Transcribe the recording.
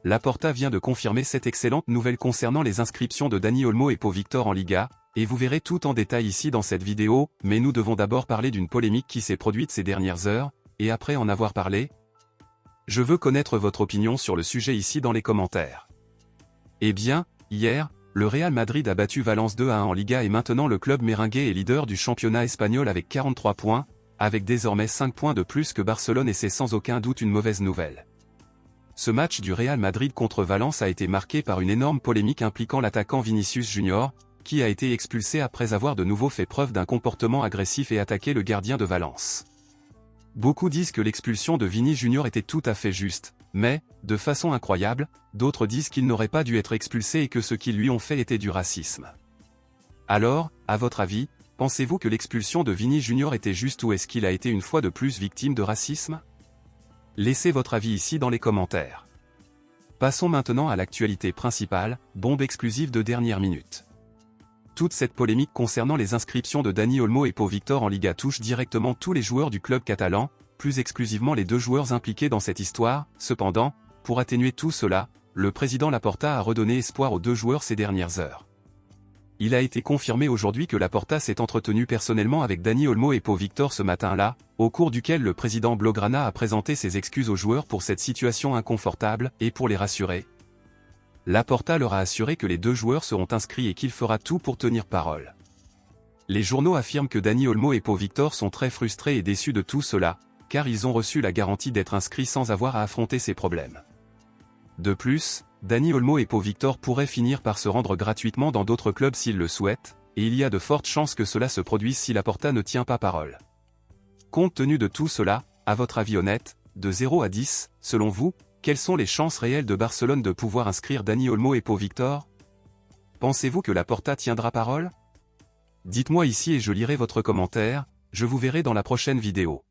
Laporta vient de confirmer cette excellente nouvelle concernant les inscriptions de Dani Olmo et Pau Victor en Liga, et vous verrez tout en détail ici dans cette vidéo, mais nous devons d'abord parler d'une polémique qui s'est produite ces dernières heures, et après en avoir parlé, je veux connaître votre opinion sur le sujet ici dans les commentaires. Eh bien, hier, le Real Madrid a battu Valence 2-1 en Liga et maintenant le club merengue est leader du championnat espagnol avec 43 points, avec désormais 5 points de plus que Barcelone et c'est sans aucun doute une mauvaise nouvelle. Ce match du Real Madrid contre Valence a été marqué par une énorme polémique impliquant l'attaquant Vinicius Junior, qui a été expulsé après avoir de nouveau fait preuve d'un comportement agressif et attaqué le gardien de Valence. Beaucoup disent que l'expulsion de Vini Junior était tout à fait juste, mais, de façon incroyable, d'autres disent qu'il n'aurait pas dû être expulsé et que ce qu'ils lui ont fait était du racisme. Alors, à votre avis, pensez-vous que l'expulsion de Vini Junior était juste ou est-ce qu'il a été une fois de plus victime de racisme? Laissez votre avis ici dans les commentaires. Passons maintenant à l'actualité principale, bombe exclusive de dernière minute. Toute cette polémique concernant les inscriptions de Dani Olmo et Pau Victor en Liga touche directement tous les joueurs du club catalan, plus exclusivement les deux joueurs impliqués dans cette histoire. Cependant, pour atténuer tout cela, le président Laporta a redonné espoir aux deux joueurs ces dernières heures. Il a été confirmé aujourd'hui que Laporta s'est entretenu personnellement avec Dani Olmo et Pau Victor ce matin-là, au cours duquel le président Blaugrana a présenté ses excuses aux joueurs pour cette situation inconfortable et pour les rassurer. Laporta leur a assuré que les deux joueurs seront inscrits et qu'il fera tout pour tenir parole. Les journaux affirment que Dani Olmo et Pau Victor sont très frustrés et déçus de tout cela, car ils ont reçu la garantie d'être inscrits sans avoir à affronter ces problèmes. De plus, Dani Olmo et Pau Victor pourraient finir par se rendre gratuitement dans d'autres clubs s'ils le souhaitent, et il y a de fortes chances que cela se produise si Laporta ne tient pas parole. Compte tenu de tout cela, à votre avis honnête, de 0 à 10, selon vous, quelles sont les chances réelles de Barcelone de pouvoir inscrire Dani Olmo et Pau Victor? Pensez-vous que Laporta tiendra parole? Dites-moi ici et je lirai votre commentaire, je vous verrai dans la prochaine vidéo.